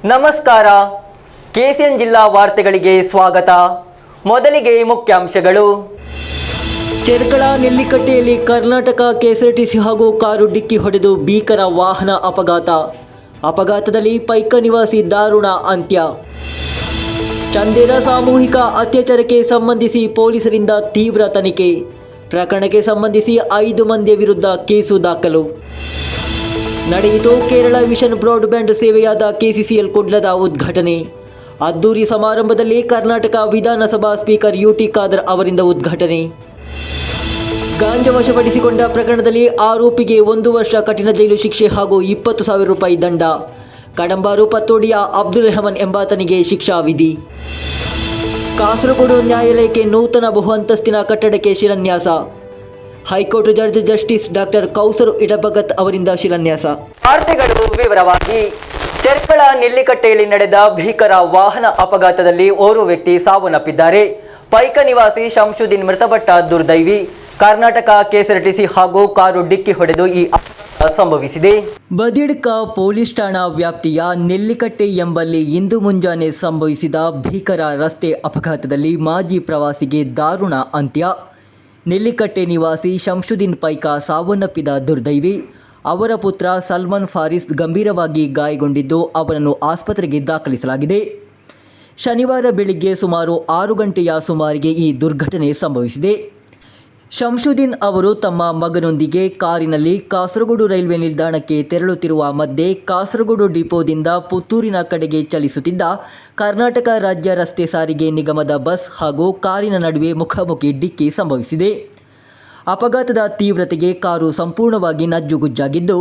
ನಮಸ್ಕಾರ. ಕೆಸಿಎನ್ ಜಿಲ್ಲಾ ವಾರ್ತೆಗಳಿಗೆ ಸ್ವಾಗತ. ಮೊದಲಿಗೆ ಮುಖ್ಯಾಂಶಗಳು. ಚೆರ್ಕಳ ನೆಲ್ಲಿಕಟ್ಟೆಯಲ್ಲಿ ಕರ್ನಾಟಕ ಕೆಎಸ್ಆರ್ಟಿಸಿ ಹಾಗೂ ಕಾರು ಡಿಕ್ಕಿ ಹೊಡೆದು ಭೀಕರ ವಾಹನ ಅಪಘಾತದಲ್ಲಿ ಪೈಕ ನಿವಾಸಿ ದಾರುಣ ಅಂತ್ಯ. ಚಂದೇರ ಸಾಮೂಹಿಕ ಅತ್ಯಾಚಾರಕ್ಕೆ ಸಂಬಂಧಿಸಿ ಪೊಲೀಸರಿಂದ ತೀವ್ರ ತನಿಖೆ. ಪ್ರಕರಣಕ್ಕೆ ಸಂಬಂಧಿಸಿ 5 ಮಂದಿಯ ವಿರುದ್ಧ ಕೇಸು ದಾಖಲು. ನಡೆಯಿತು ಕೇರಳ ವಿಷನ್ ಬ್ರಾಡ್ಬ್ಯಾಂಡ್ ಸೇವೆಯಾದ ಕೆಸಿಸಿಎಲ್ ಕುಡ್ಲದ ಉದ್ಘಾಟನೆ. ಅದ್ದೂರಿ ಸಮಾರಂಭದಲ್ಲಿ ಕರ್ನಾಟಕ ವಿಧಾನಸಭಾ ಸ್ಪೀಕರ್ ಯುಟಿ ಖಾದರ್ ಅವರಿಂದ ಉದ್ಘಾಟನೆ. ಗಾಂಜಾ ವಶಪಡಿಸಿಕೊಂಡ ಪ್ರಕರಣದಲ್ಲಿ ಆರೋಪಿಗೆ 1 ವರ್ಷ ಕಠಿಣ ಜೈಲು ಶಿಕ್ಷೆ ಹಾಗೂ 20,000 ರೂಪಾಯಿ ದಂಡ. ಕಡಂಬಾರು ಪತ್ತೋಡಿಯ ಅಬ್ದುಲ್ ರೆಹಮಾನ್ ಎಂಬಾತನಿಗೆ ಶಿಕ್ಷಾ ವಿಧಿ. ಕಾಸರಗೋಡು ನ್ಯಾಯಾಲಯಕ್ಕೆ ನೂತನ ಬಹುಅಂತಸ್ತಿನ ಕಟ್ಟಡಕ್ಕೆ ಶಿಲಾನ್ಯಾಸ. High court judge justice doctor Kauser Edappagath ಅವರಿಂದ ಶಿಲಾನ್ಯಾಸ. ವಾರ್ತೆಗಳು ವಿವರವಾಗಿ. ಚೆರ್ಕಳ ನೆಲ್ಲಿಕಟ್ಟೆಯಲ್ಲಿ ನಡೆದ ಭೀಕರ ವಾಹನ ಅಪಘಾತದಲ್ಲಿ ಓರ್ವ ವ್ಯಕ್ತಿ ಸಾವನ್ನಪ್ಪಿದ್ದಾರೆ. ಪೈಕ ನಿವಾಸಿ ಶಂಶುದ್ದೀನ್ ಮೃತಪಟ್ಟ ದುರ್ದೈವಿ. ಕರ್ನಾಟಕ ಕೆಎಸ್ಆರ್ಟಿಸಿ ಹಾಗೂ ಕಾರು ಡಿಕ್ಕಿ ಹೊಡೆದು ಈ ಅಪಘಾತ ಸಂಭವಿಸಿದೆ. ಬದಿಡ್ಕ ಪೊಲೀಸ್ ಠಾಣಾ ವ್ಯಾಪ್ತಿಯ ನೆಲ್ಲಿಕಟ್ಟೆ ಎಂಬಲ್ಲಿ ಇಂದು ಮುಂಜಾನೆ ಸಂಭವಿಸಿದ ಭೀಕರ ರಸ್ತೆ ಅಪಘಾತದಲ್ಲಿ ಮಾಜಿ ಪ್ರವಾಸಿಗೆ ದಾರುಣ ಅಂತ್ಯ. ನೆಲ್ಲಿಕಟ್ಟೆ ನಿವಾಸಿ ಶಂಶುದ್ದೀನ್ ಪೈಕ ಸಾವನ್ನಪ್ಪಿದ ದುರ್ದೈವಿ. ಅವರ ಪುತ್ರ ಸಲ್ಮಾನ್ ಫಾರಿಸ್ ಗಂಭೀರವಾಗಿ ಗಾಯಗೊಂಡಿದ್ದು ಅವರನ್ನು ಆಸ್ಪತ್ರೆಗೆ ದಾಖಲಿಸಲಾಗಿದೆ. ಶನಿವಾರ ಬೆಳಿಗ್ಗೆ ಸುಮಾರು 6 ಗಂಟೆಯ ಸುಮಾರಿಗೆ ಈ ದುರ್ಘಟನೆ ಸಂಭವಿಸಿದೆ. ಶಂಶುದ್ದೀನ್ ಅವರು ತಮ್ಮ ಮಗನೊಂದಿಗೆ ಕಾರಿನಲ್ಲಿ ಕಾಸರಗೋಡು ರೈಲ್ವೆ ನಿಲ್ದಾಣಕ್ಕೆ ತೆರಳುತ್ತಿರುವ ಮಧ್ಯೆ ಕಾಸರಗೋಡು ಡಿಪೋದಿಂದ ಪುತ್ತೂರಿನ ಕಡೆಗೆ ಚಲಿಸುತ್ತಿದ್ದ ಕರ್ನಾಟಕ ರಾಜ್ಯ ರಸ್ತೆ ಸಾರಿಗೆ ನಿಗಮದ ಬಸ್ ಹಾಗೂ ಕಾರಿನ ನಡುವೆ ಮುಖಾಮುಖಿ ಡಿಕ್ಕಿ ಸಂಭವಿಸಿದೆ. ಅಪಘಾತದ ತೀವ್ರತೆಗೆ ಕಾರು ಸಂಪೂರ್ಣವಾಗಿ ನಜ್ಜುಗುಜ್ಜಾಗಿದ್ದು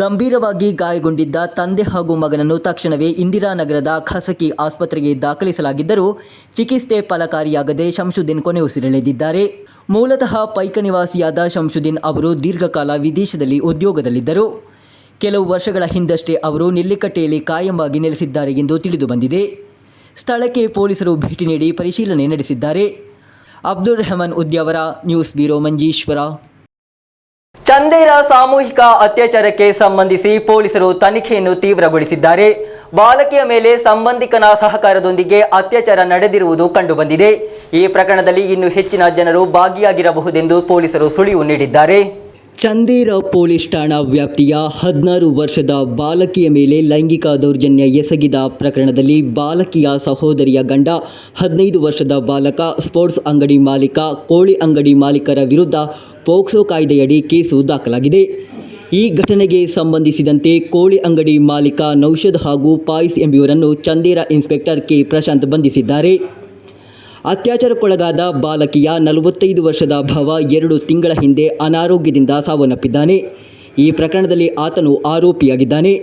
ಗಂಭೀರವಾಗಿ ಗಾಯಗೊಂಡಿದ್ದ ತಂದೆ ಹಾಗೂ ಮಗನನ್ನು ತಕ್ಷಣವೇ ಇಂದಿರಾನಗರದ ಖಾಸಗಿ ಆಸ್ಪತ್ರೆಗೆ ದಾಖಲಿಸಲಾಗಿದ್ದರೂ ಚಿಕಿತ್ಸೆ ಫಲಕಾರಿಯಾಗದೆ ಶಂಶುದ್ದೀನ್ ಕೊನೆಯುಸಿರೆಳೆದಿದ್ದಾರೆ. ಮೂಲತಃ ಪೈಕ ನಿವಾಸಿಯಾದ ಶಂಶುದ್ದೀನ್ ಅವರು ದೀರ್ಘಕಾಲ ವಿದೇಶದಲ್ಲಿ ಉದ್ಯೋಗದಲ್ಲಿದ್ದರು. ಕೆಲವು ವರ್ಷಗಳ ಹಿಂದಷ್ಟೇ ಅವರು ನೆಲ್ಲಿಕಟ್ಟೆಯಲ್ಲಿ ಕಾಯಂವಾಗಿ ನೆಲೆಸಿದ್ದಾರೆ ಎಂದು ತಿಳಿದುಬಂದಿದೆ. ಸ್ಥಳಕ್ಕೆ ಪೊಲೀಸರು ಭೇಟಿ ನೀಡಿ ಪರಿಶೀಲನೆ ನಡೆಸಿದ್ದಾರೆ. Abdul Rahman Udyavara, news bureau, Manjeshwar. ಚಂದೇರ ಸಾಮೂಹಿಕ ಅತ್ಯಾಚಾರಕ್ಕೆ ಸಂಬಂಧಿಸಿ ಪೊಲೀಸರು ತನಿಖೆಯನ್ನು ತೀವ್ರಗೊಳಿಸಿದ್ದಾರೆ. ಬಾಲಕಿಯ ಮೇಲೆ ಸಂಬಂಧಿಕನ ಸಹಕಾರದೊಂದಿಗೆ ಅತ್ಯಾಚಾರ ನಡೆದಿರುವುದು ಕಂಡುಬಂದಿದೆ. ಈ ಪ್ರಕರಣದಲ್ಲಿ ಇನ್ನೂ ಹೆಚ್ಚಿನ ಜನರು ಭಾಗಿಯಾಗಿರಬಹುದೆಂದು ಪೊಲೀಸರು ಸುಳಿವು ನೀಡಿದ್ದಾರೆ. ಚಂದೇರ ಪೊಲೀಸ್ ಠಾಣಾ ವ್ಯಾಪ್ತಿಯ 16 ವರ್ಷದ ಬಾಲಕಿಯ ಮೇಲೆ ಲೈಂಗಿಕ ದೌರ್ಜನ್ಯ ಎಸಗಿದ ಪ್ರಕರಣದಲ್ಲಿ ಬಾಲಕಿಯ ಸಹೋದರಿಯ ಗಂಡ, 15 ವರ್ಷದ ಬಾಲಕ, ಸ್ಪೋರ್ಟ್ಸ್ ಅಂಗಡಿ ಮಾಲೀಕ, ಕೋಳಿ ಅಂಗಡಿ ಮಾಲೀಕರ ವಿರುದ್ಧ ಪೋಕ್ಸೋ ಕಾಯ್ದೆಯಡಿ ಕೇಸು ದಾಖಲಾಗಿದೆ. ಈ ಘಟನೆಗೆ ಸಂಬಂಧಿಸಿದಂತೆ ಕೋಳಿ ಅಂಗಡಿ ಮಾಲೀಕ ನೌಷದ್ ಹಾಗೂ ಪಾಯಿಸ್ ಎಂಬುವರನ್ನು ಚಂದೇರ ಇನ್ಸ್ಪೆಕ್ಟರ್ ಕೆ ಪ್ರಶಾಂತ್ ಬಂಧಿಸಿದ್ದಾರೆ. ಅತ್ಯಾಚಾರಕ್ಕೊಳಗಾದ ಬಾಲಕಿಯ 45 ವರ್ಷದ ಭಾವ 2 ತಿಂಗಳ ಹಿಂದೆ ಅನಾರೋಗ್ಯದಿಂದ ಸಾವನ್ನಪ್ಪಿದ್ದಾನೆ. ಈ ಪ್ರಕರಣದಲ್ಲಿ ಆತನು ಆರೋಪಿಯಾಗಿದ್ದಾನೆ.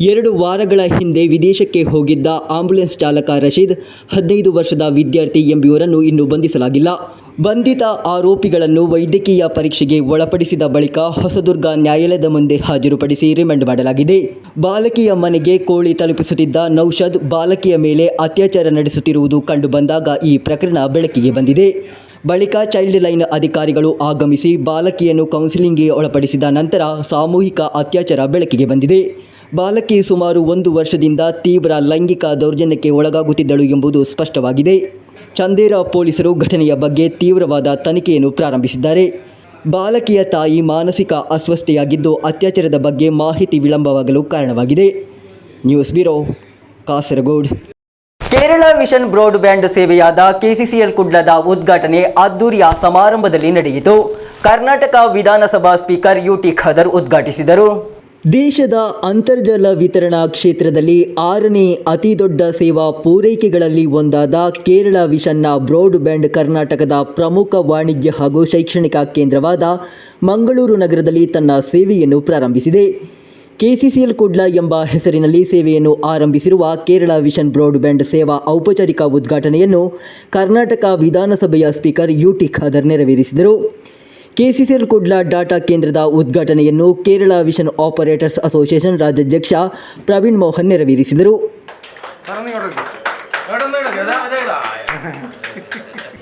2 ವಾರಗಳ ಹಿಂದೆ ವಿದೇಶಕ್ಕೆ ಹೋಗಿದ್ದ ಆಂಬ್ಯುಲೆನ್ಸ್ ಚಾಲಕ ರಶೀದ್, 15 ವರ್ಷದ ವಿದ್ಯಾರ್ಥಿ ಎಂಬುವರನ್ನು ಇನ್ನೂ ಬಂಧಿಸಲಾಗಿಲ್ಲ. ಬಂಧಿತ ಆರೋಪಿಗಳನ್ನು ವೈದ್ಯಕೀಯ ಪರೀಕ್ಷೆಗೆ ಒಳಪಡಿಸಿದ ಬಳಿಕ ಹೊಸದುರ್ಗ ನ್ಯಾಯಾಲಯದ ಮುಂದೆ ಹಾಜರುಪಡಿಸಿ ರಿಮಾಂಡ್ ಮಾಡಲಾಗಿದೆ. ಬಾಲಕಿಯ ಮನೆಗೆ ಕೋಳಿ ತಲುಪಿಸುತ್ತಿದ್ದ ನೌಷದ್ ಬಾಲಕಿಯ ಮೇಲೆ ಅತ್ಯಾಚಾರ ನಡೆಸುತ್ತಿರುವುದು ಕಂಡುಬಂದಾಗ ಈ ಪ್ರಕರಣ ಬೆಳಕಿಗೆ ಬಂದಿದೆ. ಬಳಿಕ ಚೈಲ್ಡ್ ಲೈನ್ ಅಧಿಕಾರಿಗಳು ಆಗಮಿಸಿ ಬಾಲಕಿಯನ್ನು ಕೌನ್ಸಿಲಿಂಗ್ಗೆ ಒಳಪಡಿಸಿದ ನಂತರ ಸಾಮೂಹಿಕ ಅತ್ಯಾಚಾರ ಬೆಳಕಿಗೆ ಬಂದಿದೆ. ಬಾಲಕಿ ಸುಮಾರು 1 ವರ್ಷದಿಂದ ತೀವ್ರ ಲೈಂಗಿಕ ದೌರ್ಜನ್ಯಕ್ಕೆ ಒಳಗಾಗುತ್ತಿದ್ದಳು ಎಂಬುದು ಸ್ಪಷ್ಟವಾಗಿದೆ. ಚಂದೇರ ಪೊಲೀಸರು ಘಟನೆಯ ಬಗ್ಗೆ ತೀವ್ರವಾದ ತನಿಖೆಯನ್ನು ಪ್ರಾರಂಭಿಸಿದ್ದಾರೆ. ಬಾಲಕಿಯ ತಾಯಿ ಮಾನಸಿಕ ಅಸ್ವಸ್ಥೆಯಾಗಿದ್ದು ಅತ್ಯಾಚಾರದ ಬಗ್ಗೆ ಮಾಹಿತಿ ವಿಳಂಬವಾಗಲು ಕಾರಣವಾಗಿದೆ. News bureau, Kasaragod. Kerala vision broadband ಸೇವೆಯಾದ ಕೆಸಿಸಿಎಲ್ ಕುಡ್ಲದ ಉದ್ಘಾಟನೆ ಅದ್ದೂರಿಯ ಸಮಾರಂಭದಲ್ಲಿ ನಡೆಯಿತು. ಕರ್ನಾಟಕ ವಿಧಾನಸಭಾ ಸ್ಪೀಕರ್ ಯುಟಿ ಖಾದರ್ ಉದ್ಘಾಟಿಸಿದರು. ದೇಶದ ಅಂತರ್ಜಾಲ ವಿತರಣಾ ಕ್ಷೇತ್ರದಲ್ಲಿ 6ನೇ ಅತಿ ದೊಡ್ಡ ಸೇವಾ ಪೂರೈಕೆಗಳಲ್ಲಿ ಒಂದಾದ ಕೇರಳ ವಿಷನ್ನ ಬ್ರಾಡ್ಬ್ಯಾಂಡ್ ಕರ್ನಾಟಕದ ಪ್ರಮುಖ ವಾಣಿಜ್ಯ ಹಾಗೂ ಶೈಕ್ಷಣಿಕ ಕೇಂದ್ರವಾದ ಮಂಗಳೂರು ನಗರದಲ್ಲಿ ತನ್ನ ಸೇವೆಯನ್ನು ಪ್ರಾರಂಭಿಸಿದೆ. ಕೆಸಿಸಿಎಲ್ ಕುಡ್ಲ ಎಂಬ ಹೆಸರಿನಲ್ಲಿ ಸೇವೆಯನ್ನು ಆರಂಭಿಸಿರುವ ಕೇರಳ ವಿಷನ್ ಬ್ರಾಡ್ಬ್ಯಾಂಡ್ ಸೇವಾ ಔಪಚಾರಿಕ ಉದ್ಘಾಟನೆಯನ್ನು ಕರ್ನಾಟಕ ವಿಧಾನಸಭೆಯ ಸ್ಪೀಕರ್ ಯುಟಿ ಖಾದರ್ ನೆರವೇರಿಸಿದರು. ಕೆಸಿಸಿಎಲ್ ಕುಡ್ಲ ಡಾಟಾ ಕೇಂದ್ರದ ಉದ್ಘಾಟನೆಯನ್ನು ಕೇರಳ ವಿಷನ್ ಆಪರೇಟರ್ಸ್ ಅಸೋಸಿಯೇಷನ್ ರಾಜ್ಯಾಧ್ಯಕ್ಷ ಪ್ರವೀಣ್ ಮೋಹನ್ ನೆರವೇರಿಸಿದರು.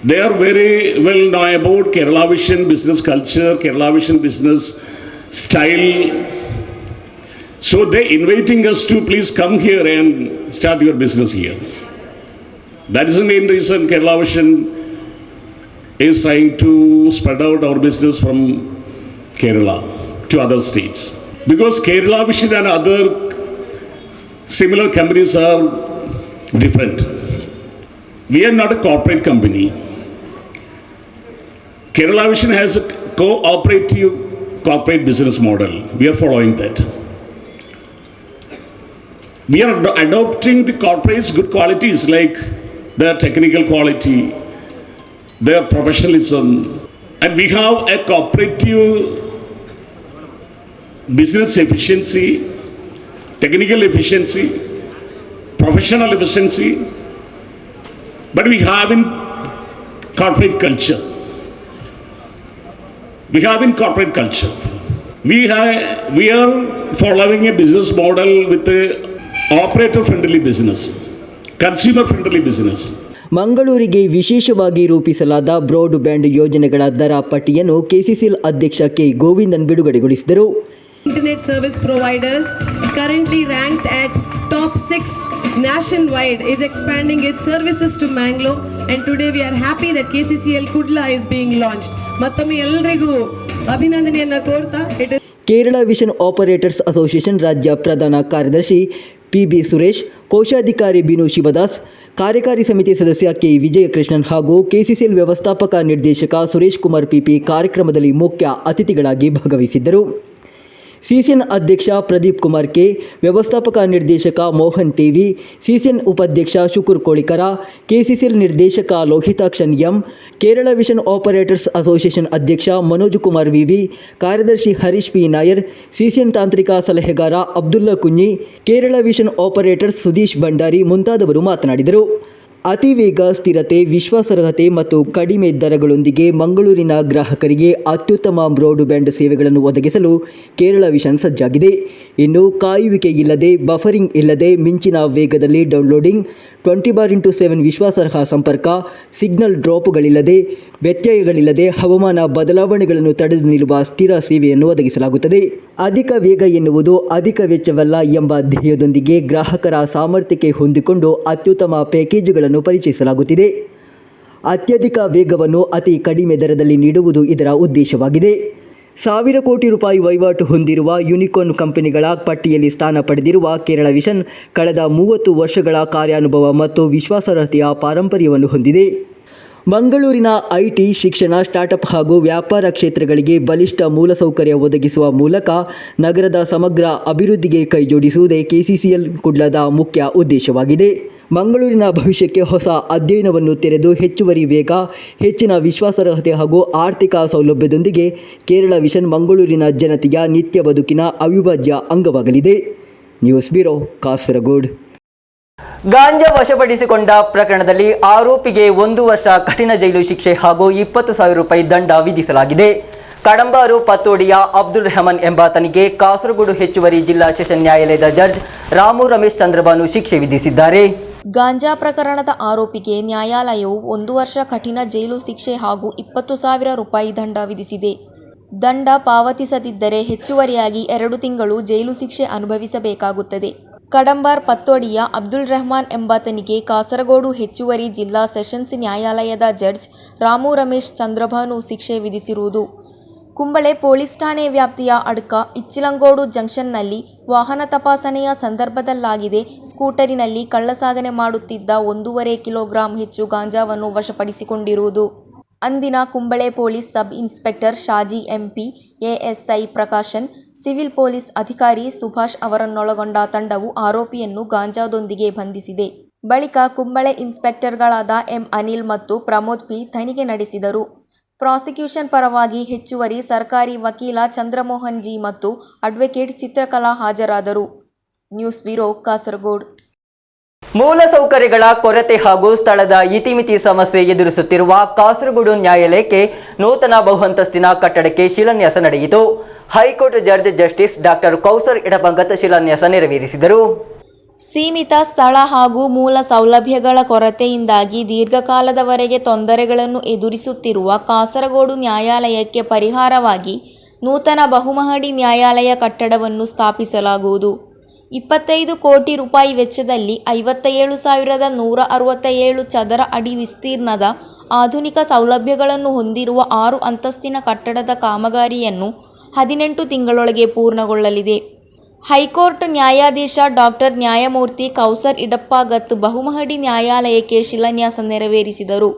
They are very well know about Kerala Vision business culture, Kerala Vision business style, So they inviting us to please come here and start your business here. That is the main reason Kerala Vision is trying to spread out our business from Kerala to other states. Because Kerala Vision and other similar companies are different. We are not a corporate company. Kerala Vision has a cooperative corporate business model. We are following that. We are adopting the corporate's good qualities like their technical quality, their professionalism, and we have a cooperative business efficiency, technical efficiency, professional efficiency, but we have in corporate culture. We have in corporate culture. We are following a business model with a operator-friendly business, consumer-friendly business. ಮಂಗಳೂರಿಗೆ ವಿಶೇಷವಾಗಿ ರೂಪಿಸಲಾದ broad band ಯೋಜನೆಗಳ ದರ ಪಟ್ಟಿಯನ್ನು ಕೆಸಿಸಿಎಲ್ ಅಧ್ಯಕ್ಷ K Govindan ಬಿಡುಗಡೆಗೊಳಿಸಿದರು. Internet service providers currently ranked at top 6 nationwide is expanding its services to Mangalore, and today we are happy that KCCL Kudla is being launched. ಮತ್ತೊಮ್ಮೆ ಎಲ್ಲರಿಗೂ ಅಭಿನಂದನೆಯನ್ನು ಕೋರ್ತಾ ಕೇರಳ ವಿಷನ್ ಆಪರೇಟರ್ಸ್ ಅಸೋಸಿಯೇಷನ್ ರಾಜ್ಯ ಪ್ರಧಾನ ಕಾರ್ಯದರ್ಶಿ ಪಿ.ಬಿ. ಸುರೇಶ್, ಕೋಶಾಧಿಕಾರಿ ಬಿನು ಶಿವದಾಸ್, ಕಾರ್ಯಕಾರಿ ಸಮಿತಿ ಸದಸ್ಯ ಕೆ. ವಿಜಯಕೃಷ್ಣನ್ ಹಾಗೂ ಕೆಸಿಸಿಎಲ್ ವ್ಯವಸ್ಥಾಪಕ ನಿರ್ದೇಶಕ ಸುರೇಶ್ ಕುಮಾರ್ ಪಿಪಿ ಕಾರ್ಯಕ್ರಮದಲ್ಲಿ ಮುಖ್ಯ ಅತಿಥಿಗಳಾಗಿ ಭಾಗವಹಿಸಿದ್ದರು. ಸಿಸಿಎನ್ ಅಧ್ಯಕ್ಷ ಪ್ರದೀಪ್ ಕುಮಾರ್ ಕೆ, ವ್ಯವಸ್ಥಾಪಕ ನಿರ್ದೇಶಕ ಮೋಹನ್ ಟಿವಿ, ಸಿಸಿಎನ್ ಉಪಾಧ್ಯಕ್ಷ ಶುಕುರ್ ಕೋಳಿಕರ, ಕೆಸಿಸಿಎಲ್ ನಿರ್ದೇಶಕ Lohitakshan M, Kerala vision operators association ಅಧ್ಯಕ್ಷ ಮನೋಜ್ ಕುಮಾರ್ ವಿವಿ, ಕಾರ್ಯದರ್ಶಿ ಹರೀಶ್ ಪಿ ನಾಯರ್, ಸಿಸಿಎನ್ ತಾಂತ್ರಿಕ ಸಲಹೆಗಾರ ಅಬ್ದುಲ್ಲಾ ಕುಂಜಿ, ಕೇರಳ ವಿಷನ್ ಆಪರೇಟರ್ಸ್ ಸುದೀಶ್ ಭಂಡಾರಿ ಮುಂತಾದವರು ಮಾತನಾಡಿದರು. ಅತಿ ವೇಗ, ಸ್ಥಿರತೆ, ವಿಶ್ವಾಸಾರ್ಹತೆ ಮತ್ತು ಕಡಿಮೆ ದರಗಳೊಂದಿಗೆ ಮಂಗಳೂರಿನ ಗ್ರಾಹಕರಿಗೆ ಅತ್ಯುತ್ತಮ ಬ್ರಾಡ್ ಬ್ಯಾಂಡ್ ಸೇವೆಗಳನ್ನು ಒದಗಿಸಲು ಕೇರಳ ವಿಷನ್ ಸಜ್ಜಾಗಿದೆ. ಇನ್ನು ಕಾಯುವಿಕೆ ಇಲ್ಲದೆ, ಬಫರಿಂಗ್ ಇಲ್ಲದೆ, ಮಿಂಚಿನ ವೇಗದಲ್ಲಿ ಡೌನ್ಲೋಡಿಂಗ್, 20/7 ವಿಶ್ವಾಸಾರ್ಹ ಸಂಪರ್ಕ, ಸಿಗ್ನಲ್ ಡ್ರಾಪ್ಗಳಿಲ್ಲದೆ, ವ್ಯತ್ಯಯಗಳಿಲ್ಲದೆ, ಹವಾಮಾನ ಬದಲಾವಣೆಗಳನ್ನು ತಡೆದು ನಿಲ್ಲುವ ಸ್ಥಿರ ಸೇವೆಯನ್ನು ಒದಗಿಸಲಾಗುತ್ತದೆ. ಅಧಿಕ ವೇಗ ಎನ್ನುವುದು ಅಧಿಕ ವೆಚ್ಚವಲ್ಲ ಎಂಬ ಧ್ಯೇಯದೊಂದಿಗೆ ಗ್ರಾಹಕರ ಸಾಮರ್ಥ್ಯಕ್ಕೆ ಹೊಂದಿಕೊಂಡು ಅತ್ಯುತ್ತಮ ಪ್ಯಾಕೇಜುಗಳನ್ನು ಪರಿಚಯಿಸಲಾಗುತ್ತಿದೆ. ಅತ್ಯಧಿಕ ವೇಗವನ್ನು ಅತಿ ಕಡಿಮೆ ದರದಲ್ಲಿ ನೀಡುವುದು ಇದರ ಉದ್ದೇಶವಾಗಿದೆ. 1,000 ಕೋಟಿ ರೂಪಾಯಿ ವಹಿವಾಟು ಹೊಂದಿರುವ ಯೂನಿಕಾರ್ನ್ ಕಂಪನಿಗಳ ಪಟ್ಟಿಯಲ್ಲಿ ಸ್ಥಾನ ಪಡೆದಿರುವ ಕೇರಳ ವಿಷನ್ ಕಳೆದ 30 ವರ್ಷಗಳ ಕಾರ್ಯಾನುಭವ ಮತ್ತು ವಿಶ್ವಾಸಾರ್ಹತೆಯ ಪಾರಂಪರ್ಯವನ್ನು ಹೊಂದಿದೆ. ಮಂಗಳೂರಿನ ಐಟಿ, ಶಿಕ್ಷಣ, ಸ್ಟಾರ್ಟ್ಅಪ್ ಹಾಗೂ ವ್ಯಾಪಾರ ಕ್ಷೇತ್ರಗಳಿಗೆ ಬಲಿಷ್ಠ ಮೂಲಸೌಕರ್ಯ ಒದಗಿಸುವ ಮೂಲಕ ನಗರದ ಸಮಗ್ರ ಅಭಿವೃದ್ಧಿಗೆ ಕೈಜೋಡಿಸುವುದೇ ಕೆಸಿಸಿಎಲ್ ಕುಡ್ಲದ ಮುಖ್ಯ ಉದ್ದೇಶವಾಗಿದೆ. ಮಂಗಳೂರಿನ ಭವಿಷ್ಯಕ್ಕೆ ಹೊಸ ಅಧ್ಯಯನವನ್ನು ತೆರೆದು ಹೆಚ್ಚುವರಿ ವೇಗ, ಹೆಚ್ಚಿನ ವಿಶ್ವಾಸಾರ್ಹತೆ ಹಾಗೂ ಆರ್ಥಿಕ ಸೌಲಭ್ಯದೊಂದಿಗೆ ಕೇರಳ ವಿಷನ್ ಮಂಗಳೂರಿನ ಜನತೆಯ ನಿತ್ಯ ಬದುಕಿನ ಅವಿಭಾಜ್ಯ ಅಂಗವಾಗಲಿದೆ. News bureau, Kasaragod. ಗಾಂಜಾ ವಶಪಡಿಸಿಕೊಂಡ ಪ್ರಕರಣದಲ್ಲಿ ಆರೋಪಿಗೆ 1 ವರ್ಷ ಕಠಿಣ ಜೈಲು ಶಿಕ್ಷೆ ಹಾಗೂ 20,000 ರೂಪಾಯಿ ದಂಡ ವಿಧಿಸಲಾಗಿದೆ. ಕಡಂಬಾರು ಪತ್ತೋಡಿಯ ಅಬ್ದುಲ್ ರೆಹಮಾನ್ ಎಂಬಾತನಿಗೆ ಕಾಸರಗೋಡು ಹೆಚ್ಚುವರಿ ಜಿಲ್ಲಾ ಸೆಷನ್ ನ್ಯಾಯಾಲಯದ ಜಡ್ಜ್ ರಾಮು ರಮೇಶ್ ಚಂದ್ರಭಾನು ಶಿಕ್ಷೆ ವಿಧಿಸಿದ್ದಾರೆ. ಗಾಂಜಾ ಪ್ರಕರಣದ ಆರೋಪಿಗೆ ನ್ಯಾಯಾಲಯವು 1 ವರ್ಷ ಕಠಿಣ ಜೈಲು ಶಿಕ್ಷೆ ಹಾಗೂ 20,000 ರೂಪಾಯಿ ದಂಡ ವಿಧಿಸಿದೆ. ದಂಡ ಪಾವತಿಸದಿದ್ದರೆ ಹೆಚ್ಚುವರಿಯಾಗಿ 2 ತಿಂಗಳು ಜೈಲು ಶಿಕ್ಷೆ ಅನುಭವಿಸಬೇಕಾಗುತ್ತದೆ. ಕಡಂಬಾರ್ ಪತ್ತೋಡಿಯ ಅಬ್ದುಲ್ ರೆಹಮಾನ್ ಎಂಬಾತನಿಗೆ ಕಾಸರಗೋಡು ಹೆಚ್ಚುವರಿ ಜಿಲ್ಲಾ ಸೆಷನ್ಸ್ ನ್ಯಾಯಾಲಯದ ಜಡ್ಜ್ ರಾಮು ರಮೇಶ್ ಚಂದ್ರಭಾನು ಶಿಕ್ಷೆ ವಿಧಿಸಿರುವುದು. ಕುಂಬಳೆ ಪೊಲೀಸ್ ಠಾಣೆ ವ್ಯಾಪ್ತಿಯ ಅಡ್ಕ ಇಚ್ಚಿಲಂಗೋಡು ಜಂಕ್ಷನ್ನಲ್ಲಿ ವಾಹನ ತಪಾಸಣೆಯ ಸಂದರ್ಭದಲ್ಲಾಗಿದೆ. ಸ್ಕೂಟರಿನಲ್ಲಿ ಕಳ್ಳಸಾಗಣೆ ಮಾಡುತ್ತಿದ್ದ 1.5 ಕಿಲೋಗ್ರಾಂ ಹೆಚ್ಚು ಗಾಂಜಾವನ್ನು ವಶಪಡಿಸಿಕೊಂಡಿರುವುದು. ಅಂದಿನ Kumbla police sub inspector Shaji MP, ASI Prakashan, civil police ಅಧಿಕಾರಿ ಸುಭಾಷ್ ಅವರನ್ನೊಳಗೊಂಡ ತಂಡವು ಆರೋಪಿಯನ್ನು ಗಾಂಜಾದೊಂದಿಗೆ ಬಂಧಿಸಿದೆ. ಬಳಿಕ ಕುಂಬಳೆ ಇನ್ಸ್ಪೆಕ್ಟರ್ಗಳಾದ ಎಂ ಅನಿಲ್ ಮತ್ತು ಪ್ರಮೋದ್ ಪಿ ತನಿಖೆ ನಡೆಸಿದರು. ಪ್ರಾಸಿಕ್ಯೂಷನ್ ಪರವಾಗಿ ಹೆಚ್ಚುವರಿ ಸರ್ಕಾರಿ ವಕೀಲ ಚಂದ್ರಮೋಹನ್ ಜಿ ಮತ್ತು ಅಡ್ವೊಕೇಟ್ ಚಿತ್ರಕಲಾ ಹಾಜರಾದರು. News bureau, Kasaragod. ಮೂಲಸೌಕರ್ಯಗಳ ಕೊರತೆ ಹಾಗೂ ಸ್ಥಳದ ಇತಿಮಿತಿ ಸಮಸ್ಯೆ ಎದುರಿಸುತ್ತಿರುವ ಕಾಸರಗೋಡು ನ್ಯಾಯಾಲಯಕ್ಕೆ ನೂತನ ಬಹುಅಂತಸ್ತಿನ ಕಟ್ಟಡಕ್ಕೆ ಶಿಲಾನ್ಯಾಸ ನಡೆಯಿತು. High court judge justice doctor Kauser Edappagath ಶಿಲಾನ್ಯಾಸ ನೆರವೇರಿಸಿದರು. ಸೀಮಿತ ಸ್ಥಳ ಹಾಗೂ ಮೂಲ ಸೌಲಭ್ಯಗಳ ಕೊರತೆಯಿಂದಾಗಿ ದೀರ್ಘಕಾಲದವರೆಗೆ ತೊಂದರೆಗಳನ್ನು ಎದುರಿಸುತ್ತಿರುವ ಕಾಸರಗೋಡು ನ್ಯಾಯಾಲಯಕ್ಕೆ ಪರಿಹಾರವಾಗಿ ನೂತನ ಬಹುಮಹಡಿ ನ್ಯಾಯಾಲಯ ಕಟ್ಟಡವನ್ನು ಸ್ಥಾಪಿಸಲಾಗುವುದು. 25 ಕೋಟಿ ರೂಪಾಯಿ ವೆಚ್ಚದಲ್ಲಿ 57,167 ಚದರ ಅಡಿ ವಿಸ್ತೀರ್ಣದ ಆಧುನಿಕ ಸೌಲಭ್ಯಗಳನ್ನು ಹೊಂದಿರುವ 6 ಅಂತಸ್ತಿನ ಕಟ್ಟಡದ ಕಾಮಗಾರಿಯನ್ನು 18 ತಿಂಗಳೊಳಗೆ ಪೂರ್ಣಗೊಳ್ಳಲಿದೆ. ಹೈಕೋರ್ಟ್ ನ್ಯಾಯಾಧೀಶ ಡಾಕ್ಟರ್ ನ್ಯಾಯಮೂರ್ತಿ ಕೌಸರ್ ಇಡಪ್ಪ ಗತ್ ಬಹುಮಹಡಿ ನ್ಯಾಯಾಲಯಕ್ಕೆ ಶಿಲಾನ್ಯಾಸ ನೆರವೇರಿಸಿದರು.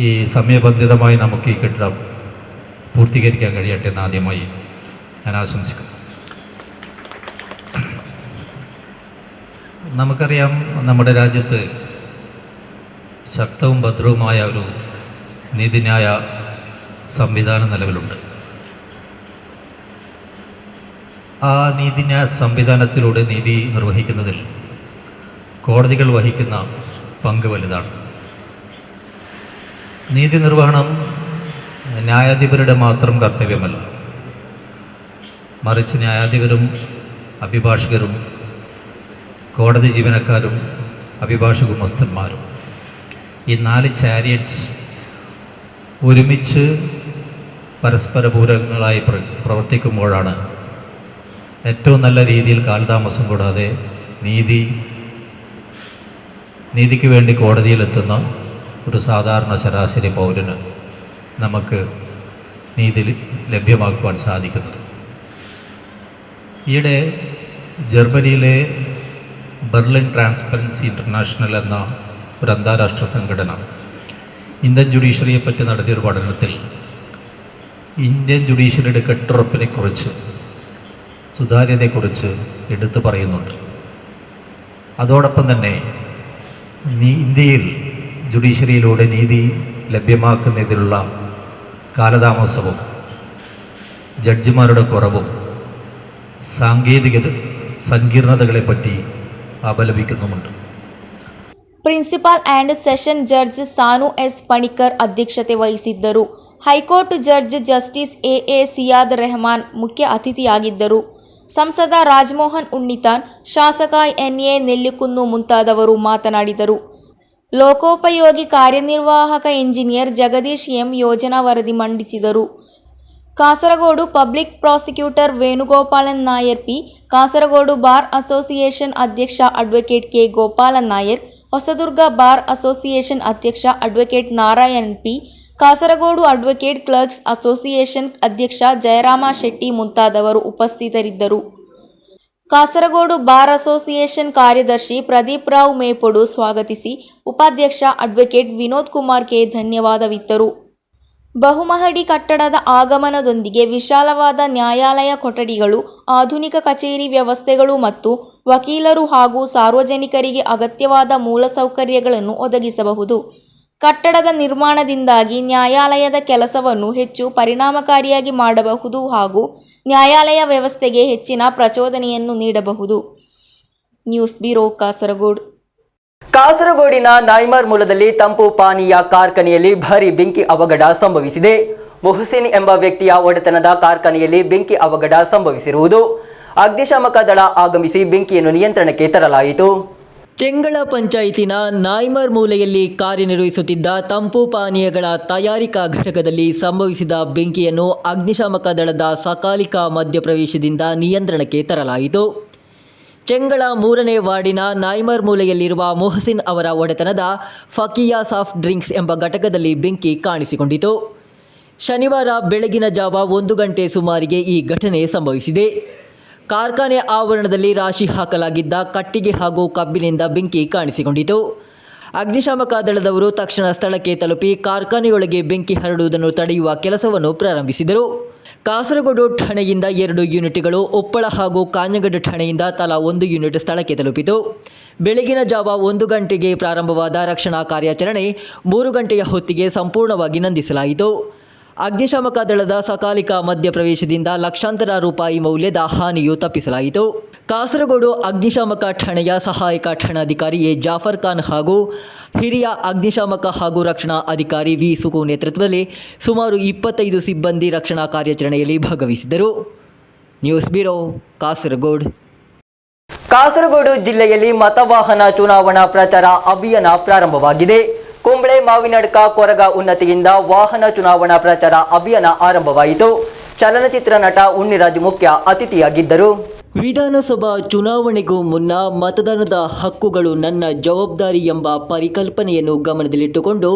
ഈ സമയബന്ധിതമായി നമുക്ക് ഈ കെട്ടിടം പൂർത്തീകരിക്കാൻ കഴിയട്ടെ എന്ന് ആദ്യമായി ഞാൻ ആശംസിക്കുന്നു. നമുക്കറിയാം, നമ്മുടെ രാജ്യത്ത് ശക്തവും ഭദ്രവുമായ ഒരു നീതിന്യായ സംവിധാനം നിലവിലുണ്ട്. ആ നീതിന്യായ സംവിധാനത്തിലൂടെ നീതി നിർവഹിക്കുന്നതിൽ കോടതികൾ വഹിക്കുന്ന പങ്ക് വലുതാണ്. നീതി നിർവഹണം ന്യായാധിപരുടെ മാത്രം കർത്തവ്യമല്ല, മറിച്ച് ന്യായാധിപരും അഭിഭാഷകരും കോടതി ജീവനക്കാരും അഭിഭാഷക ഗുമസ്തന്മാരും ഈ 4 ചാരിയറ്റ്സ് ഒരുമിച്ച് പരസ്പര പൂരകങ്ങളായി പ്രവർത്തിക്കുമ്പോഴാണ് ഏറ്റവും നല്ല രീതിയിൽ കാലതാമസം കൂടാതെ നീതിക്ക് വേണ്ടി കോടതിയിലെത്തുന്ന ഒരു സാധാരണ ശരാശരി പൗരന് നമുക്ക് നീതി ലഭ്യമാക്കുവാൻ സാധിക്കുന്നത്. ഈയിടെ ജർമ്മനിയിലെ ബെർലിൻ ട്രാൻസ്പെറൻസി ഇൻ്റർനാഷണൽ എന്ന ഒരു അന്താരാഷ്ട്ര സംഘടന ഇന്ത്യൻ ജുഡീഷ്യറിയെപ്പറ്റി നടത്തിയൊരു പഠനത്തിൽ ഇന്ത്യൻ ജുഡീഷ്യറിയുടെ കെട്ടുറപ്പിനെക്കുറിച്ച്, സുതാര്യതയെക്കുറിച്ച് എടുത്തു പറയുന്നുണ്ട്. അതോടൊപ്പം തന്നെ ഇന്ത്യയിൽ ജുഡീഷ്യറിയിലൂടെ നീതി ലഭ്യമാക്കുന്നതിലുള്ള കാലതാമസവും ജഡ്ജിമാരുടെ കുറവും സങ്കീർണതകളെപ്പറ്റി അപലപിക്കുന്നുമുണ്ട്. Principal and session judge Sanu S Panicker ಅಧ್ಯಕ್ಷತೆ ವಹಿಸಿದ್ದರು. High court judge justice A Siyad Rahman ಮುಖ್ಯ ಅತಿಥಿಯಾಗಿದ್ದರು. ಸಂಸದ ರಾಜಮೋಹನ್ ಉಣ್ಣಿತಾನ್, ಶಾಸಕ ಎನ್.ಎ. ನೆಲ್ಲಿಕುನ್ನು ಮುಂತಾದವರು ಮಾತನಾಡಿದರು. ಲೋಕೋಪಯೋಗಿ ಕಾರ್ಯನಿರ್ವಾಹಕ ಇಂಜಿನಿಯರ್ ಜಗದೀಶ್ ಎಂ ಯೋಜನಾ ವರದಿ ಮಂಡಿಸಿದರು. Kasaragod public prosecutor Venugopalan Nair P, Kasaragod bar association ಅಧ್ಯಕ್ಷ advocate K. Gopalan Nair, Hosdurg bar association ಅಧ್ಯಕ್ಷ advocate Narayan P, Kasaragod advocate clerks association ಅಧ್ಯಕ್ಷ ಜಯರಾಮ ಶೆಟ್ಟಿ ಮುಂತಾದವರು ಉಪಸ್ಥಿತರಿದ್ದರು. ಕಾಸರಗೋಡು ಬಾರ್ ಅಸೋಸಿಯೇಷನ್ ಕಾರ್ಯದರ್ಶಿ ಪ್ರದೀಪ್ ರಾವ್ ಮೇಪೊಡು ಸ್ವಾಗತಿಸಿ, ಉಪಾಧ್ಯಕ್ಷ ಅಡ್ವೊಕೇಟ್ ವಿನೋದ್ ಕುಮಾರ್ ಕೆ ಧನ್ಯವಾದವಿತ್ತರು. ಬಹುಮಹಡಿ ಕಟ್ಟಡದ ಆಗಮನದೊಂದಿಗೆ ವಿಶಾಲವಾದ ನ್ಯಾಯಾಲಯ ಕೊಠಡಿಗಳು, ಆಧುನಿಕ ಕಚೇರಿ ವ್ಯವಸ್ಥೆಗಳು ಮತ್ತು ವಕೀಲರು ಹಾಗೂ ಸಾರ್ವಜನಿಕರಿಗೆ ಅಗತ್ಯವಾದ ಮೂಲಸೌಕರ್ಯಗಳನ್ನು ಒದಗಿಸಬಹುದು. ಕಟ್ಟಡದ ನಿರ್ಮಾಣದಿಂದಾಗಿ ನ್ಯಾಯಾಲಯದ ಕೆಲಸವನ್ನು ಹೆಚ್ಚು ಪರಿಣಾಮಕಾರಿಯಾಗಿ ಮಾಡಬಹುದು ಹಾಗೂ ನ್ಯಾಯಾಲಯ ವ್ಯವಸ್ಥೆಗೆ ಹೆಚ್ಚಿನ ಪ್ರಚೋದನೆಯನ್ನು ನೀಡಬಹುದು. News bureau, Kasaragod. ಕಾಸರಗೋಡಿನ ನಾಯ್ಮರ್ ಮೂಲದಲ್ಲಿ ತಂಪು ಪಾನೀಯ ಕಾರ್ಖಾನೆಯಲ್ಲಿ ಭಾರೀ ಬೆಂಕಿ ಅವಘಡ ಸಂಭವಿಸಿದೆ. ಮೊಹಸಿನ್ ಎಂಬ ವ್ಯಕ್ತಿಯ ಒಡೆತನದ ಕಾರ್ಖಾನೆಯಲ್ಲಿ ಬೆಂಕಿ ಅವಘಡ ಸಂಭವಿಸಿರುವುದು. ಅಗ್ನಿಶಾಮಕ ದಳ ಆಗಮಿಸಿ ಬೆಂಕಿಯನ್ನು ನಿಯಂತ್ರಣಕ್ಕೆ ತರಲಾಯಿತು. ಚೆಂಗಳ ಪಂಚಾಯಿತಿನ ನಾಯ್ಮರ್ ಮೂಲೆಯಲ್ಲಿ ಕಾರ್ಯನಿರ್ವಹಿಸುತ್ತಿದ್ದ ತಂಪು ಪಾನೀಯಗಳ ತಯಾರಿಕಾ ಘಟಕದಲ್ಲಿ ಸಂಭವಿಸಿದ ಬೆಂಕಿಯನ್ನು ಅಗ್ನಿಶಾಮಕ ದಳದ ಸಕಾಲಿಕ ಮಧ್ಯಪ್ರವೇಶದಿಂದ ನಿಯಂತ್ರಣಕ್ಕೆ ತರಲಾಯಿತು. ಚೆಂಗಳ 3ನೇ ವಾರ್ಡಿನ ನಾಯ್ಮರ್ ಮೂಲೆಯಲ್ಲಿರುವ ಮೊಹಸಿನ್ ಅವರ ಒಡೆತನದ ಫಕಿಯಾ ಸಾಫ್ಟ್ ಡ್ರಿಂಕ್ಸ್ ಎಂಬ ಘಟಕದಲ್ಲಿ ಬೆಂಕಿ ಕಾಣಿಸಿಕೊಂಡಿತು. ಶನಿವಾರ ಬೆಳಗಿನ ಜಾವ 1 ಗಂಟೆ ಸುಮಾರಿಗೆ ಈ ಘಟನೆ ಸಂಭವಿಸಿದೆ. ಕಾರ್ಖಾನೆ ಆವರಣದಲ್ಲಿ ರಾಶಿ ಹಾಕಲಾಗಿದ್ದ ಕಟ್ಟಿಗೆ ಹಾಗೂ ಕಬ್ಬಿನಿಂದ ಬೆಂಕಿ ಕಾಣಿಸಿಕೊಂಡಿತು. ಅಗ್ನಿಶಾಮಕ ದಳದವರು ತಕ್ಷಣ ಸ್ಥಳಕ್ಕೆ ತಲುಪಿ ಕಾರ್ಖಾನೆಯೊಳಗೆ ಬೆಂಕಿ ಹರಡುವುದನ್ನು ತಡೆಯುವ ಕೆಲಸವನ್ನು ಪ್ರಾರಂಭಿಸಿದರು. ಕಾಸರಗೋಡು ಠಾಣೆಯಿಂದ 2 ಯೂನಿಟ್ಗಳು, ಉಪ್ಪಳ ಹಾಗೂ ಕಾಂಜಂಗಡ ಠಾಣೆಯಿಂದ ತಲಾ 1 ಯೂನಿಟ್ ಸ್ಥಳಕ್ಕೆ ತಲುಪಿತು. ಬೆಳಗಿನ ಜಾವ 1 ಗಂಟೆಗೆ ಪ್ರಾರಂಭವಾದ ರಕ್ಷಣಾ ಕಾರ್ಯಾಚರಣೆ 3 ಗಂಟೆಯ ಹೊತ್ತಿಗೆ ಸಂಪೂರ್ಣವಾಗಿ ನಂದಿಸಲಾಯಿತು. ಅಗ್ನಿಶಾಮಕ ದಳದ ಸಕಾಲಿಕ ಮಧ್ಯಪ್ರವೇಶದಿಂದ ಲಕ್ಷಾಂತರ ರೂಪಾಯಿ ಮೌಲ್ಯದ ಹಾನಿಯು ತಪ್ಪಿಸಲಾಯಿತು. ಕಾಸರಗೋಡು ಅಗ್ನಿಶಾಮಕ ಠಾಣೆಯ ಸಹಾಯಕ ಠಾಣಾಧಿಕಾರಿ ಎ ಜಾಫರ್ ಖಾನ್ ಹಾಗೂ ಹಿರಿಯ ಅಗ್ನಿಶಾಮಕ ಹಾಗೂ ರಕ್ಷಣಾ ಅಧಿಕಾರಿ ವಿ ಸುಕು ನೇತೃತ್ವದಲ್ಲಿ ಸುಮಾರು 25 ಸಿಬ್ಬಂದಿ ರಕ್ಷಣಾ ಕಾರ್ಯಾಚರಣೆಯಲ್ಲಿ ಭಾಗವಹಿಸಿದ್ದರು. News bureau, Kasaragod. ಕಾಸರಗೋಡು ಜಿಲ್ಲೆಯಲ್ಲಿ ಮತವಾಹನ ಚುನಾವಣಾ ಪ್ರಚಾರ ಅಭಿಯಾನ ಪ್ರಾರಂಭವಾಗಿದೆ. ಕುಂಬಳೆ ಮಾವಿನಡ್ಕ ಕೊರಗ ಉನ್ನತಿಯಿಂದ ವಾಹನ ಚುನಾವಣಾ ಪ್ರಚಾರ ಅಭಿಯಾನ ಆರಂಭವಾಯಿತು. ಚಲನಚಿತ್ರ ನಟ ಉಣ್ಣಿರಾಜ್ ಮುಖ್ಯ ಅತಿಥಿಯಾಗಿದ್ದರು. ವಿಧಾನಸಭಾ ಚುನಾವಣೆಗೂ ಮುನ್ನ ಮತದಾನದ ಹಕ್ಕುಗಳು ನನ್ನ ಜವಾಬ್ದಾರಿ ಎಂಬ ಪರಿಕಲ್ಪನೆಯನ್ನು ಗಮನದಲ್ಲಿಟ್ಟುಕೊಂಡು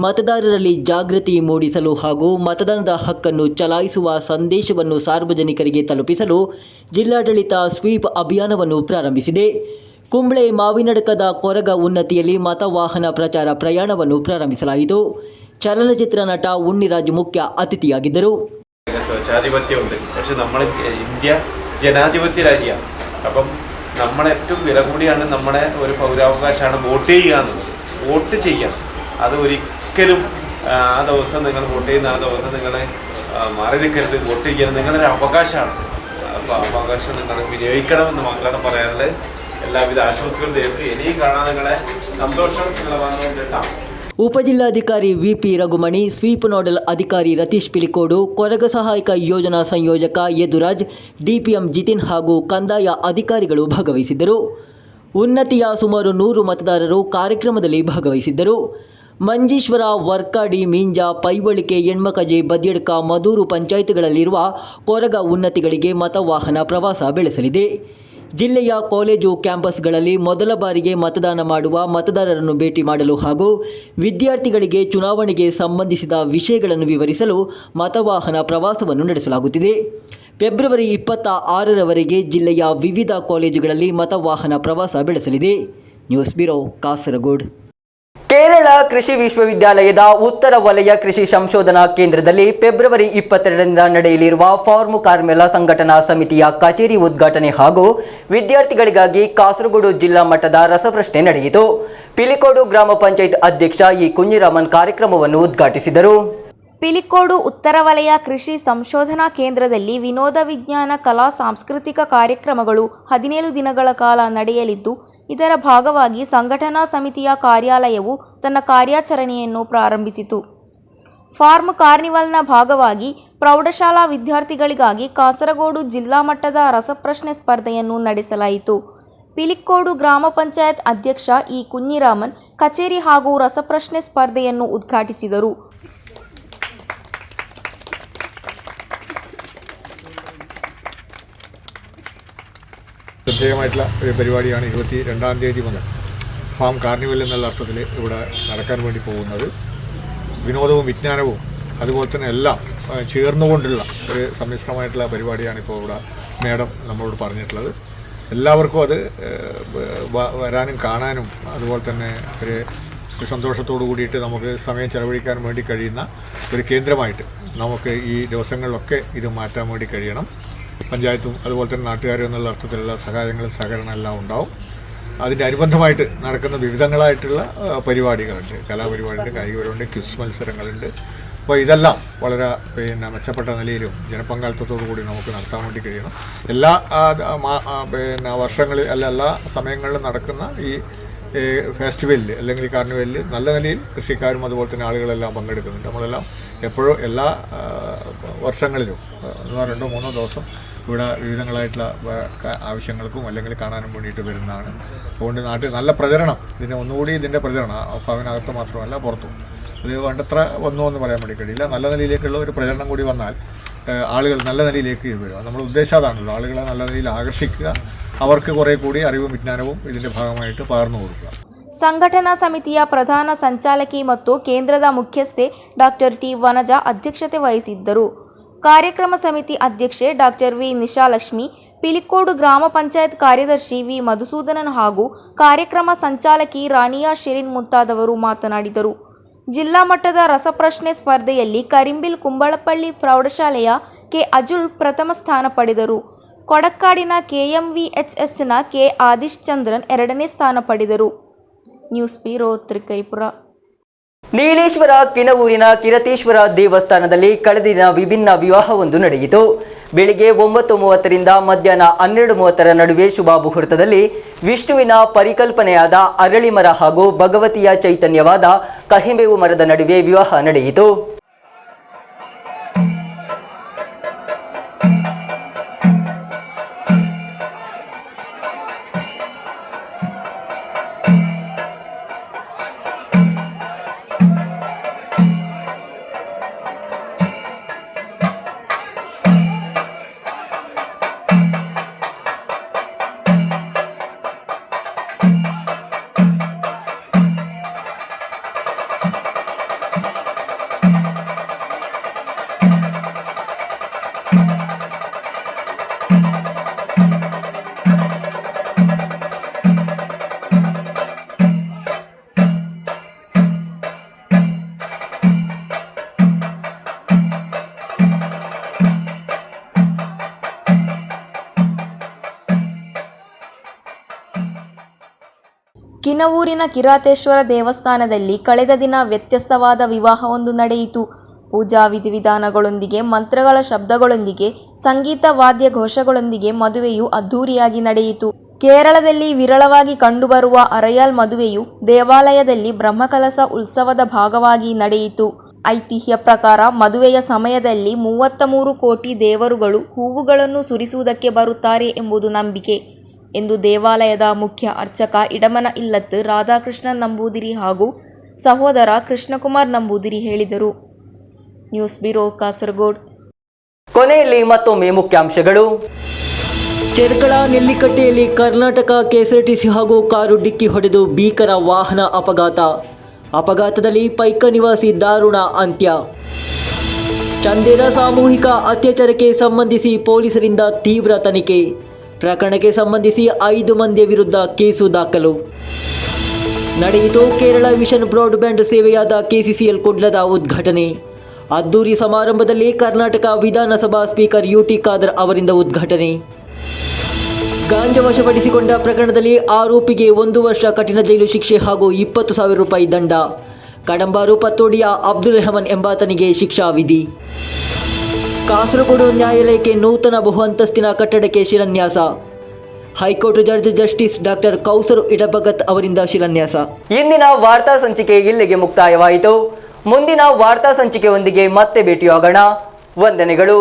ಮತದಾರರಲ್ಲಿ ಜಾಗೃತಿ ಮೂಡಿಸಲು ಹಾಗೂ ಮತದಾನದ ಹಕ್ಕನ್ನು ಚಲಾಯಿಸುವ ಸಂದೇಶವನ್ನು ಸಾರ್ವಜನಿಕರಿಗೆ ತಲುಪಿಸಲು ಜಿಲ್ಲಾಡಳಿತ ಸ್ವೀಪ್ ಅಭಿಯಾನವನ್ನು ಪ್ರಾರಂಭಿಸಿದೆ. ಕುಂಬಳೆ ಮಾವಿನಡ್ಕದ ಕೊರಗ ಉನ್ನತಿಯಲ್ಲಿ ಮತವಾಹನ ಪ್ರಚಾರ പ്രയാണವನ್ನು പ്രാരംഭിಸಲಾಯಿತು. ചലനಚಿತ್ರ ನಟ ഉണ്ണിരാജ് മുഖ്യ അതിഥിയാಗಿದ್ದರು. സ്വേച്ഛാധിപത്യമുണ്ട്, പക്ഷെ നമ്മൾ ഇന്ത്യ ജനാധിപത്യ രാജ്യമാണ്. അപ്പം നമ്മളെ ഏറ്റവും വില കൂടിയാണ് നമ്മുടെ ഒരു പൗരാവകാശമാണ് വോട്ട് ചെയ്യുക എന്നുള്ളത്. വോട്ട് ചെയ്യാം, അത് ഒരിക്കലും ആ ദിവസം നിങ്ങൾ വോട്ട് ചെയ്യുന്ന ആ ദിവസം നിങ്ങൾ മാറി നിൽക്കരുത്. വോട്ട് ചെയ്യണം, നിങ്ങളൊരു അവകാശമാണ്. അപ്പോൾ അവകാശം നിങ്ങൾ വിനിയോഗിക്കണമെന്ന് മാത്രമാണ് പറയാനുള്ളത്. എല്ലാവിധ ആശംസകളും നേരിട്ട് ഇനിയും കാണാൻ നിങ്ങളെ സന്തോഷം നിങ്ങളെ വന്നുകൊണ്ടിട്ടാണ്. ಉಪಜಿಲ್ಲಾಧಿಕಾರಿ ವಿಪಿ ರಘುಮಣಿ, ಸ್ವೀಪ್ ನೋಡಲ್ ಅಧಿಕಾರಿ ರತೀಶ್ ಪಿಲಿಕೋಡು, ಕೊರಗ ಸಹಾಯಕ ಯೋಜನಾ ಸಂಯೋಜಕ ಯದುರಾಜ್, ಡಿಪಿಎಂ ಜಿತಿನ್ ಹಾಗೂ ಕಂದಾಯ ಅಧಿಕಾರಿಗಳು ಭಾಗವಹಿಸಿದ್ದರು. ಉನ್ನತಿಯ ಸುಮಾರು 100 ಮತದಾರರು ಕಾರ್ಯಕ್ರಮದಲ್ಲಿ ಭಾಗವಹಿಸಿದ್ದರು. ಮಂಜೀಶ್ವರ, ವರ್ಕಾಡಿ, ಮೀಂಜಾ, ಪೈವಳಿಕೆ, ಎಣ್ಮಕಜೆ, ಬದ್ಯಡ್ಕ, ಮದೂರು ಪಂಚಾಯತ್ಗಳಲ್ಲಿರುವ ಕೊರಗ ಉನ್ನತಿಗಳಿಗೆ ಮತವಾಹನ ಪ್ರವಾಸ ಬೆಳೆಸಲಿದೆ. ಜಿಲ್ಲೆಯ ಕಾಲೇಜು ಕ್ಯಾಂಪಸ್ಗಳಲ್ಲಿ ಮೊದಲ ಬಾರಿಗೆ ಮತದಾನ ಮಾಡುವ ಮತದಾರರನ್ನು ಭೇಟಿ ಮಾಡಲು ಹಾಗೂ ವಿದ್ಯಾರ್ಥಿಗಳಿಗೆ ಚುನಾವಣೆಗೆ ಸಂಬಂಧಿಸಿದ ವಿಷಯಗಳನ್ನು ವಿವರಿಸಲು ಮತವಾಹನ ಪ್ರವಾಸವನ್ನು ನಡೆಸಲಾಗುತ್ತಿದೆ. ಫೆಬ್ರವರಿ 26ರವರೆಗೆ ಜಿಲ್ಲೆಯ ವಿವಿಧ ಕಾಲೇಜುಗಳಲ್ಲಿ ಮತವಾಹನ ಪ್ರವಾಸ ಬೆಳೆಸಲಿದೆ. News bureau, Kasaragod. ಕೇರಳ ಕೃಷಿ ವಿಶ್ವವಿದ್ಯಾಲಯದ ಉತ್ತರ ವಲಯ ಕೃಷಿ ಸಂಶೋಧನಾ ಕೇಂದ್ರದಲ್ಲಿ ಫೆಬ್ರವರಿ 22ರಿಂದ ನಡೆಯಲಿರುವ ಫಾರ್ಮ್ ಕಾರ್ಮೆಲ ಸಂಘಟನಾ ಸಮಿತಿಯ ಕಚೇರಿ ಉದ್ಘಾಟನೆ ಹಾಗೂ ವಿದ್ಯಾರ್ಥಿಗಳಿಗಾಗಿ ಕಾಸರಗೋಡು ಜಿಲ್ಲಾ ಮಟ್ಟದ ರಸಪ್ರಶ್ನೆ ನಡೆಯಿತು. ಪಿಲಿಕೋಡು ಗ್ರಾಮ ಪಂಚಾಯತ್ ಅಧ್ಯಕ್ಷ ಇ ಕುഞ്ഞിರಾಮನ್ ಕಾರ್ಯಕ್ರಮವನ್ನು ಉದ್ಘಾಟಿಸಿದರು. ಪಿಲಿಕೋಡು ಉತ್ತರ ವಲಯ ಕೃಷಿ ಸಂಶೋಧನಾ ಕೇಂದ್ರದಲ್ಲಿ ವಿನೋದ ವಿಜ್ಞಾನ ಕಲಾ ಸಾಂಸ್ಕೃತಿಕ ಕಾರ್ಯಕ್ರಮಗಳು 17 ದಿನಗಳ ಕಾಲ ನಡೆಯಲಿದ್ದು, ಇದರ ಭಾಗವಾಗಿ ಸಂಘಟನಾ ಸಮಿತಿಯ ಕಾರ್ಯಾಲಯವು ತನ್ನ ಕಾರ್ಯಾಚರಣೆಯನ್ನು ಪ್ರಾರಂಭಿಸಿತು. ಫಾರ್ಮ್ ಕಾರ್ನಿವಲ್ನ ಭಾಗವಾಗಿ ಪ್ರೌಢಶಾಲಾ ವಿದ್ಯಾರ್ಥಿಗಳಿಗಾಗಿ ಕಾಸರಗೋಡು ಜಿಲ್ಲಾ ಮಟ್ಟದ ರಸಪ್ರಶ್ನೆ ಸ್ಪರ್ಧೆಯನ್ನು ನಡೆಸಲಾಯಿತು. ಪಿಲಿಕೋಡು ಗ್ರಾಮ ಪಂಚಾಯತ್ ಅಧ್ಯಕ್ಷ ಇ ಕುഞ്ഞിರಾಮನ್ ಕಚೇರಿ ಹಾಗೂ ರಸಪ್ರಶ್ನೆ ಸ್ಪರ್ಧೆಯನ್ನು ಉದ್ಘಾಟಿಸಿದರು. ശ്രദ്ധേയമായിട്ടുള്ള ഒരു പരിപാടിയാണ് 22-ാം തീയതി മുതൽ ഫാം കാർണിവൽ എന്നുള്ള അർത്ഥത്തിൽ ഇവിടെ നടക്കാൻ വേണ്ടി പോകുന്നത്. വിനോദവും വിജ്ഞാനവും അതുപോലെ തന്നെ എല്ലാം ചേർന്നുകൊണ്ടുള്ള ഒരു സമ്മിശ്രമായിട്ടുള്ള പരിപാടിയാണ് ഇപ്പോൾ ഇവിടെ മേഡം നമ്മളോട് പറഞ്ഞിട്ടുള്ളത്. എല്ലാവർക്കും അത് വരാനും കാണാനും അതുപോലെ തന്നെ ഒരു സന്തോഷത്തോടു കൂടിയിട്ട് നമുക്ക് സമയം ചെലവഴിക്കാൻ വേണ്ടി കഴിയുന്ന ഒരു കേന്ദ്രമായിട്ട് നമുക്ക് ഈ ദിവസങ്ങളിലൊക്കെ ഇത് മാറ്റാൻ വേണ്ടി കഴിയണം. പഞ്ചായത്തും അതുപോലെ തന്നെ നാട്ടുകാരും എന്നുള്ള അർത്ഥത്തിലുള്ള സഹായങ്ങളും സഹകരണം എല്ലാം ഉണ്ടാവും. അതിൻ്റെ അനുബന്ധമായിട്ട് നടക്കുന്ന വിവിധങ്ങളായിട്ടുള്ള പരിപാടികളുണ്ട്. കലാപരിപാടിയുണ്ട്, കായികപരമുണ്ട്, ക്വിസ് മത്സരങ്ങളുണ്ട്. അപ്പോൾ ഇതെല്ലാം വളരെ മെച്ചപ്പെട്ട നിലയിലും ജനപങ്കാളിത്തത്തോടു കൂടി നമുക്ക് നടത്താൻ വേണ്ടി കഴിയണം. എല്ലാ വർഷങ്ങളിൽ എല്ലാ സമയങ്ങളിലും നടക്കുന്ന ഈ ഫെസ്റ്റിവലിൽ അല്ലെങ്കിൽ കാർണിവലിൽ നല്ല നിലയിൽ കൃഷിക്കാരും അതുപോലെ തന്നെ ആളുകളെല്ലാം പങ്കെടുക്കുന്നുണ്ട്. നമ്മളെല്ലാം എപ്പോഴും എല്ലാ വർഷങ്ങളിലും 1-2-3 ദിവസം ഇവിടെ വിവിധങ്ങളായിട്ടുള്ള ആവശ്യങ്ങൾക്കും അല്ലെങ്കിൽ കാണാനും വേണ്ടിയിട്ട് വരുന്നതാണ്. അതുകൊണ്ട് നാട്ടിൽ നല്ല പ്രചരണം, ഇതിൻ്റെ പ്രചരണം ഫാമിനകത്ത് മാത്രമല്ല പുറത്തും ഇത് വേണ്ടത്ര ഒന്നുമെന്ന് പറയാൻ വേണ്ടി കഴിയില്ല. നല്ല നിലയിലേക്കുള്ള ഒരു പ്രചരണം കൂടി വന്നാൽ ആളുകൾ നല്ല നിലയിലേക്ക് വരിക. നമ്മൾ ഉദ്ദേശം അതാണല്ലോ, ആളുകളെ നല്ല നിലയിൽ ആകർഷിക്കുക, അവർക്ക് കുറേ കൂടി അറിവും വിജ്ഞാനവും ഇതിൻ്റെ ഭാഗമായിട്ട് പകർന്നു കൊടുക്കുക. ಸಂಘಟನಾ ಸಮಿತಿಯ ಪ್ರಧಾನ ಸಂಚಾಲಕಿ ಮತ್ತು ಕೇಂದ್ರದ ಮುಖ್ಯಸ್ಥೆ ಡಾಕ್ಟರ್ ಟಿ ವನಜಾ ಅಧ್ಯಕ್ಷತೆ ವಹಿಸಿದ್ದರು. ಕಾರ್ಯಕ್ರಮ ಸಮಿತಿ ಅಧ್ಯಕ್ಷೆ ಡಾಕ್ಟರ್ ವಿ ನಿಶಾಲಕ್ಷ್ಮಿ, ಪಿಲಿಕೋಡು ಗ್ರಾಮ ಪಂಚಾಯತ್ ಕಾರ್ಯದರ್ಶಿ ವಿ ಮಧುಸೂದನನ್ ಹಾಗೂ ಕಾರ್ಯಕ್ರಮ ಸಂಚಾಲಕಿ ರಾಣಿಯಾ ಶಿರಿನ್ ಮುಂತಾದವರು ಮಾತನಾಡಿದರು. ಜಿಲ್ಲಾ ಮಟ್ಟದ ರಸಪ್ರಶ್ನೆ ಸ್ಪರ್ಧೆಯಲ್ಲಿ ಕರಿಂಬಿಲ್ ಕುಂಬಳಪಳ್ಳಿ ಪ್ರೌಢಶಾಲೆಯ ಕೆ ಅಜುಲ್ ಪ್ರಥಮ ಸ್ಥಾನ ಪಡೆದರು. ಕೊಡಕ್ಕಾಡಿನ KMVHSನ ಕೆ ಆದಿಶ್ ಚಂದ್ರನ್ 2ನೇ ಸ್ಥಾನ ಪಡೆದರು. News bureau, Trikaripur. ನೀಲೇಶ್ವರ ಕಿನವೂರಿನ ಕಿರತೇಶ್ವರ ದೇವಸ್ಥಾನದಲ್ಲಿ ಕಳೆದ ದಿನ ವಿಭಿನ್ನ ವಿವಾಹವೊಂದು ನಡೆಯಿತು. ಬೆಳಿಗ್ಗೆ 9:30ರಿಂದ ಮಧ್ಯಾಹ್ನ 12:30 ನಡುವೆ ಶುಭ ಮುಹೂರ್ತದಲ್ಲಿ ವಿಷ್ಣುವಿನ ಪರಿಕಲ್ಪನೆಯಾದ ಅರಳಿ ಮರ ಹಾಗೂ ಭಗವತಿಯ ಚೈತನ್ಯವಾದ ಕಹಿಬೇವು ಮರದ ನಡುವೆ ವಿವಾಹ ನಡೆಯಿತು. ಕಿನವೂರಿನ ಕಿರಾತೇಶ್ವರ ದೇವಸ್ಥಾನದಲ್ಲಿ ಕಳೆದ ದಿನ ವ್ಯತ್ಯಸ್ತವಾದ ವಿವಾಹವೊಂದು ನಡೆಯಿತು. ಪೂಜಾ ವಿಧಿವಿಧಾನಗಳೊಂದಿಗೆ, ಮಂತ್ರಗಳ ಶಬ್ದಗಳೊಂದಿಗೆ, ಸಂಗೀತ ವಾದ್ಯ ಘೋಷಗಳೊಂದಿಗೆ ಮದುವೆಯು ಅದ್ಧೂರಿಯಾಗಿ ನಡೆಯಿತು. ಕೇರಳದಲ್ಲಿ ವಿರಳವಾಗಿ ಕಂಡುಬರುವ ಅರಯಾಲ್ ಮದುವೆಯು ದೇವಾಲಯದಲ್ಲಿ ಬ್ರಹ್ಮಕಲಶ ಉತ್ಸವದ ಭಾಗವಾಗಿ ನಡೆಯಿತು. ಐತಿಹ್ಯ ಪ್ರಕಾರ ಮದುವೆಯ ಸಮಯದಲ್ಲಿ 33 ಕೋಟಿ ದೇವರುಗಳು ಹೂವುಗಳನ್ನು ಸುರಿಸುವುದಕ್ಕೆ ಬರುತ್ತಾರೆ ಎಂಬುದು ನಂಬಿಕೆ ಎಂದು ದೇವಾಲಯದ ಮುಖ್ಯ ಅರ್ಚಕ ಇಡಮನ ಇಲ್ಲತ್ತು ರಾಧಾಕೃಷ್ಣನ್ ನಂಬೂದಿರಿ ಹಾಗೂ ಸಹೋದರ ಕೃಷ್ಣಕುಮಾರ್ ನಂಬೂದಿರಿ ಹೇಳಿದರು. News bureau, Kasaragod. ಕೊನೆಯಲ್ಲಿ ಮತ್ತೊಮ್ಮೆ ಮುಖ್ಯಾಂಶಗಳು. ಚೆರ್ಕಳ ನೆಲ್ಲಿಕಟ್ಟೆಯಲ್ಲಿ ಕರ್ನಾಟಕ ಕೆಎಸ್ಆರ್ಟಿಸಿ ಹಾಗೂ ಕಾರು ಡಿಕ್ಕಿ ಹೊಡೆದು ಭೀಕರ ವಾಹನ ಅಪಘಾತ. ಅಪಘಾತದಲ್ಲಿ ಪೈಕ ನಿವಾಸಿ ದಾರುಣ ಅಂತ್ಯ. ಚಂದೇರ ಸಾಮೂಹಿಕ ಅತ್ಯಾಚಾರಕ್ಕೆ ಸಂಬಂಧಿಸಿ ಪೊಲೀಸರಿಂದ ತೀವ್ರ ತನಿಖೆ. ಪ್ರಕರಣಕ್ಕೆ ಸಂಬಂಧಿಸಿ 5 ಮಂದಿಯ ವಿರುದ್ಧ ಕೇಸು ದಾಖಲು. ನಡೆಯಿತು ಕೇರಳ ವಿಷನ್ ಬ್ರಾಡ್ಬ್ಯಾಂಡ್ ಸೇವೆಯಾದ ಕೆಸಿಸಿಎಲ್ ಕುಡ್ಲದ ಉದ್ಘಾಟನೆ. ಅದ್ದೂರಿ ಸಮಾರಂಭದಲ್ಲಿ ಕರ್ನಾಟಕ ವಿಧಾನಸಭಾ ಸ್ಪೀಕರ್ ಯುಟಿ ಖಾದರ್ ಅವರಿಂದ ಉದ್ಘಾಟನೆ. ಗಾಂಜಾ ವಶಪಡಿಸಿಕೊಂಡ ಪ್ರಕರಣದಲ್ಲಿ ಆರೋಪಿಗೆ 1 ವರ್ಷ ಕಠಿಣ ಜೈಲು ಶಿಕ್ಷೆ ಹಾಗೂ 20,000 ರೂಪಾಯಿ ದಂಡ. ಕಡಂಬಾರು ಪತ್ತೋಡಿಯ ಅಬ್ದುಲ್ ರೆಹಮಾನ್ ಎಂಬಾತನಿಗೆ ಶಿಕ್ಷಾ ವಿಧಿ. ಕಾಸರಗೋಡು ನ್ಯಾಯಾಲಯಕ್ಕೆ ನೂತನ ಬಹು ಅಂತಸ್ತಿನ ಕಟ್ಟಡಕ್ಕೆ ಶಿಲಾನ್ಯಾಸ. High court judge justice doctor Kauser Edappagath ಅವರಿಂದ ಶಿಲಾನ್ಯಾಸ. ಇಂದಿನ ವಾರ್ತಾ ಸಂಚಿಕೆ ಇಲ್ಲಿಗೆ ಮುಕ್ತಾಯವಾಯಿತು. ಮುಂದಿನ ವಾರ್ತಾ ಸಂಚಿಕೆಯೊಂದಿಗೆ ಮತ್ತೆ ಭೇಟಿಯಾಗೋಣ. ವಂದನೆಗಳು.